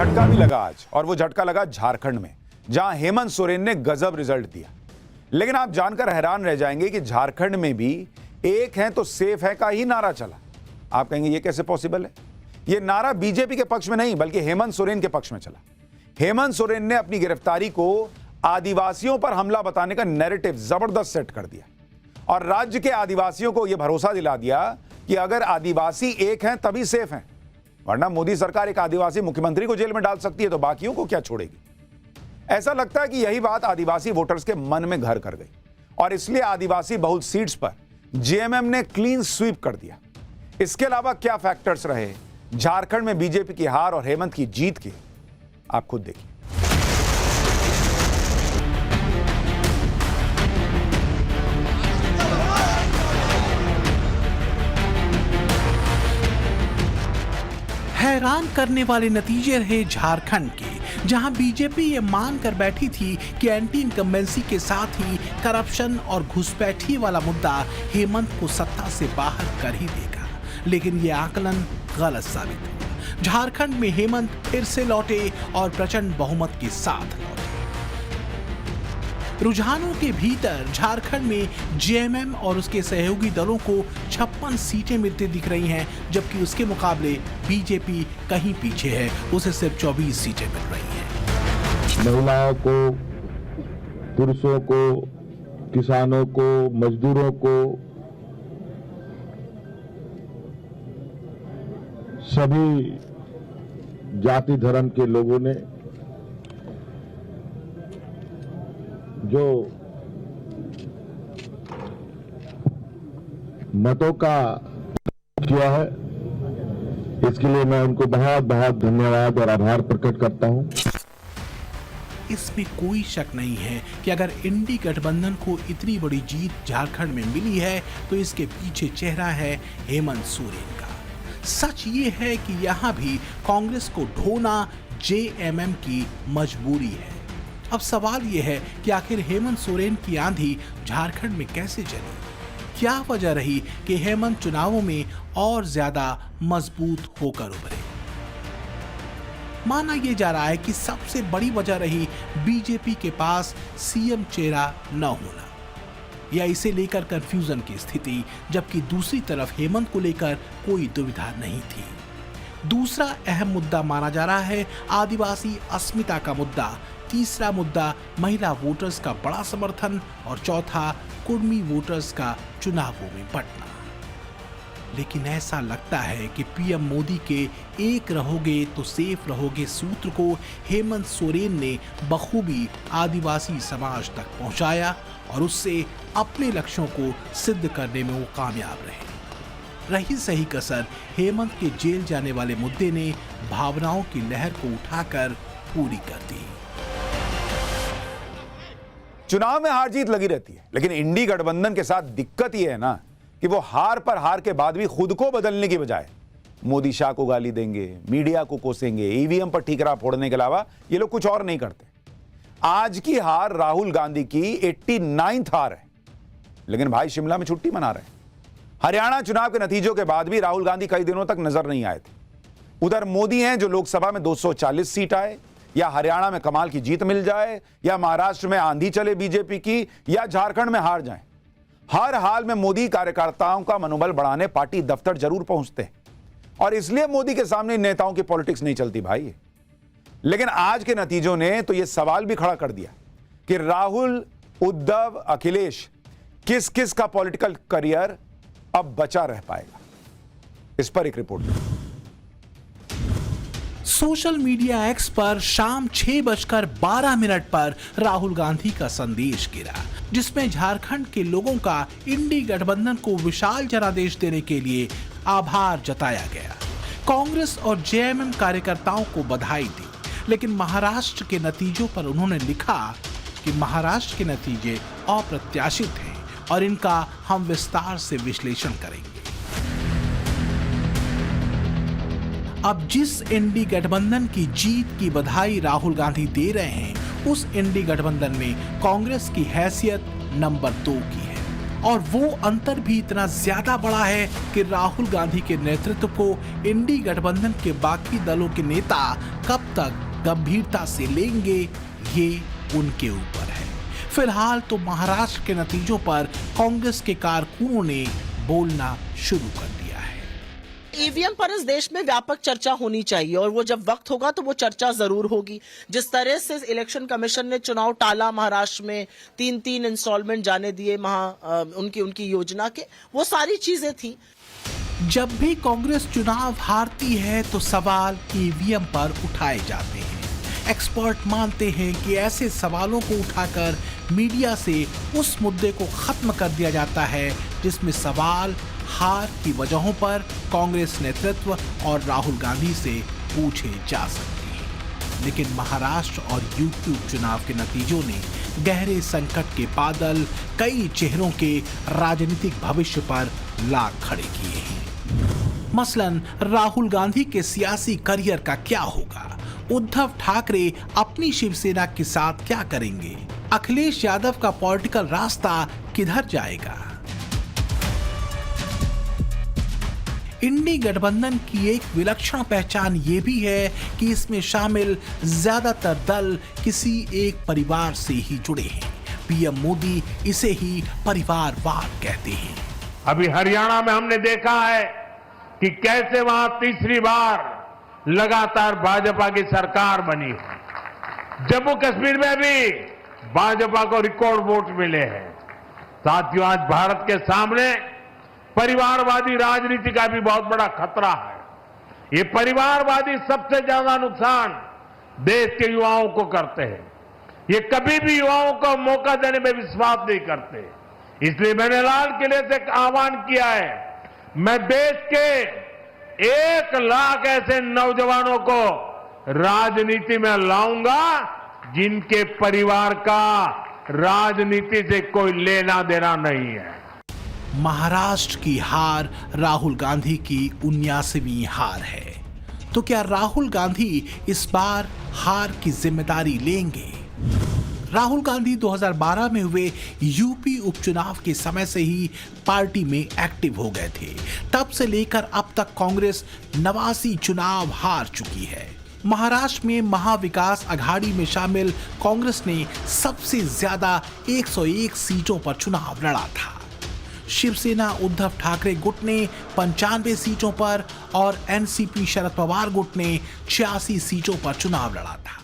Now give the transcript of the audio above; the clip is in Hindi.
झटका भी लगा आज, और वो झटका लगा झारखंड में, जहां हेमंत सोरेन ने गजब रिजल्ट दिया। लेकिन आप जानकर हैरान रह जाएंगे कि झारखंड में भी एक है तो सेफ है का ही नारा चला। आप कहेंगे ये कैसे पॉसिबल है? ये नारा बीजेपी के पक्ष में नहीं बल्कि हेमंत सोरेन के पक्ष में चला। हेमंत सोरेन ने अपनी गिरफ्तारी को आदिवासियों पर हमला बताने का नैरेटिव जबरदस्त सेट कर दिया और राज्य के आदिवासियों को यह भरोसा दिला दिया कि अगर आदिवासी एक हैं तभी सेफ हैं, वरना मोदी सरकार एक आदिवासी मुख्यमंत्री को जेल में डाल सकती है तो बाकियों को क्या छोड़ेगी। ऐसा लगता है कि यही बात आदिवासी वोटर्स के मन में घर कर गई और इसलिए आदिवासी बहुल सीट्स पर जेएमएम ने क्लीन स्वीप कर दिया। इसके अलावा क्या फैक्टर्स रहे झारखंड में बीजेपी की हार और हेमंत की जीत के, आप खुद देखिए। हैरान करने वाले नतीजे रहे झारखंड के, जहां बीजेपी ये मान कर बैठी थी कि एंटी इनकम्बेंसी के साथ ही करप्शन और घुसपैठी वाला मुद्दा हेमंत को सत्ता से बाहर कर ही देगा, लेकिन ये आकलन गलत साबित हुआ। झारखंड में हेमंत फिर से लौटे और प्रचंड बहुमत के साथ लौटे। रुझानों के भीतर झारखंड में जेएमएम और उसके सहयोगी दलों को 56 सीटें मिलती दिख रही हैं, जबकि उसके मुकाबले बीजेपी कहीं पीछे है, उसे सिर्फ 24 सीटें मिल रही हैं। महिलाओं को, पुरुषों को, किसानों को, मजदूरों को, सभी जाति धर्म के लोगों ने जो मतों का किया है, इसके लिए मैं उनको बहुत बहुत धन्यवाद और आभार प्रकट करता हूं। इसमें कोई शक नहीं है कि अगर इंडी गठबंधन को इतनी बड़ी जीत झारखंड में मिली है तो इसके पीछे चेहरा है हेमंत सोरेन का। सच ये है कि यहाँ भी कांग्रेस को ढोना जेएमएम की मजबूरी है। अब सवाल यह है कि आखिर हेमंत सोरेन की आंधी झारखंड में कैसे चली? क्या वजह रही कि हेमंत चुनावों में और ज्यादा मजबूत होकर उभरे? माना यह जा रहा है कि सबसे बड़ी वजह रही बीजेपी के पास सीएम चेहरा न होना या इसे लेकर कंफ्यूजन की स्थिति, जबकि दूसरी तरफ हेमंत को लेकर कोई दुविधा नहीं थी। दूसरा अहम मुद्दा माना जा रहा है आदिवासी अस्मिता का मुद्दा, तीसरा मुद्दा महिला वोटर्स का बड़ा समर्थन और चौथा कुर्मी वोटर्स का चुनावों में बंटना। लेकिन ऐसा लगता है कि पीएम मोदी के एक रहोगे तो सेफ रहोगे सूत्र को हेमंत सोरेन ने बखूबी आदिवासी समाज तक पहुंचाया और उससे अपने लक्ष्यों को सिद्ध करने में वो कामयाब रहे। रही सही कसर हेमंत के जेल जाने वाले मुद्दे ने भावनाओं की लहर को उठाकर पूरी कर दी। चुनाव में हार जीत लगी रहती है, लेकिन इंडी गठबंधन के साथ दिक्कत यह है ना कि वो हार पर हार के बाद भी खुद को बदलने की बजाय मोदी शाह को गाली देंगे, मीडिया को कोसेंगे, ईवीएम पर ठीकरा फोड़ने के अलावा ये लोग कुछ और नहीं करते। आज की हार राहुल गांधी की 89th हार है, लेकिन भाई शिमला में छुट्टी मना रहे हैं। हरियाणा चुनाव के नतीजों के बाद भी राहुल गांधी कई दिनों तक नजर नहीं आए थे। उधर मोदी हैं जो लोकसभा में 240 सीट आए, या हरियाणा में कमाल की जीत मिल जाए, या महाराष्ट्र में आंधी चले बीजेपी की, या झारखंड में हार जाएं। हर हाल में मोदी कार्यकर्ताओं का मनोबल बढ़ाने पार्टी दफ्तर जरूर पहुंचते हैं और इसलिए मोदी के सामने नेताओं की पॉलिटिक्स नहीं चलती भाई। लेकिन आज के नतीजों ने तो यह सवाल भी खड़ा कर दिया कि राहुल, उद्धव, अखिलेश किस किस का पॉलिटिकल करियर अब बचा रह पाएगा। इस पर एक रिपोर्ट। सोशल मीडिया एक्स पर शाम 6:12 पर राहुल गांधी का संदेश गिरा, जिसमें झारखंड के लोगों का इंडी गठबंधन को विशाल जनादेश देने के लिए आभार जताया गया। कांग्रेस और जेएमएम कार्यकर्ताओं को बधाई दी, लेकिन महाराष्ट्र के नतीजों पर उन्होंने लिखा कि महाराष्ट्र के नतीजे अप्रत्याशित हैं और इनका हम विस्तार से विश्लेषण करेंगे। अब जिस इंडी गठबंधन की जीत की बधाई राहुल गांधी दे रहे हैं, उस इंडी गठबंधन में कांग्रेस की हैसियत नंबर 2 की है। और वो अंतर भी इतना ज्यादा बड़ा है कि राहुल गांधी के नेतृत्व को इंडी गठबंधन के बाकी दलों के नेता कब तक गंभीरता से लेंगे, ये उनके ऊपर है। फिलहाल तो महाराष्ट्र के नतीजों पर कांग्रेस के कारकुनों ने बोलना शुरू कर दिया है। ईवीएम पर इस देश में व्यापक चर्चा होनी चाहिए और वो जब वक्त होगा तो वो चर्चा जरूर होगी। जिस तरह से इलेक्शन कमीशन ने चुनाव टाला, महाराष्ट्र में 3-3 इंस्टॉलमेंट जाने दिए उनकी योजना के, वो सारी चीजें थी। जब भी कांग्रेस चुनाव हारती है तो सवाल ईवीएम पर उठाए जाते हैं। एक्सपर्ट मानते हैं कि ऐसे सवालों को उठाकर मीडिया से उस मुद्दे को खत्म कर दिया जाता है जिसमें सवाल हार की वजहों पर कांग्रेस नेतृत्व और राहुल गांधी से पूछे जा सकते हैं। लेकिन महाराष्ट्र और यूपी उपचुनाव के नतीजों ने गहरे संकट के बादल कई चेहरों के राजनीतिक भविष्य पर ला खड़े किए हैं। मसलन राहुल गांधी के सियासी करियर का क्या होगा, उद्धव ठाकरे अपनी शिवसेना के साथ क्या करेंगे, अखिलेश यादव का पॉलिटिकल रास्ता किधर जाएगा। इंडी गठबंधन की एक विलक्षण पहचान ये भी है कि इसमें शामिल ज्यादातर दल किसी एक परिवार से ही जुड़े हैं। पीएम मोदी इसे ही परिवारवाद कहते हैं। अभी हरियाणा में हमने देखा है कि कैसे वहां तीसरी बार लगातार भाजपा की सरकार बनी है। जम्मू कश्मीर में भी भाजपा को रिकॉर्ड वोट मिले हैं। साथियों, आज भारत के सामने परिवारवादी राजनीति का भी बहुत बड़ा खतरा है। ये परिवारवादी सबसे ज्यादा नुकसान देश के युवाओं को करते हैं। ये कभी भी युवाओं को मौका देने में विश्वास नहीं करते। इसलिए मैंने लाल किले से एक आह्वान किया है, मैं देश के 1 लाख ऐसे नौजवानों को राजनीति में लाऊंगा जिनके परिवार का राजनीति से कोई लेना देना नहीं है। महाराष्ट्र की हार राहुल गांधी की 79वीं हार है। तो क्या राहुल गांधी इस बार हार की जिम्मेदारी लेंगे? राहुल गांधी 2012 में हुए यूपी उपचुनाव के समय से ही पार्टी में एक्टिव हो गए थे। तब से लेकर अब तक कांग्रेस 89 चुनाव हार चुकी है। महाराष्ट्र में महाविकास अघाड़ी में शामिल कांग्रेस ने सबसे ज्यादा 101 सीटों पर चुनाव लड़ा था। शिवसेना उद्धव ठाकरे गुट ने 95 सीटों पर और एनसीपी शरद पवार गुट ने 86 सीटों पर चुनाव लड़ा था।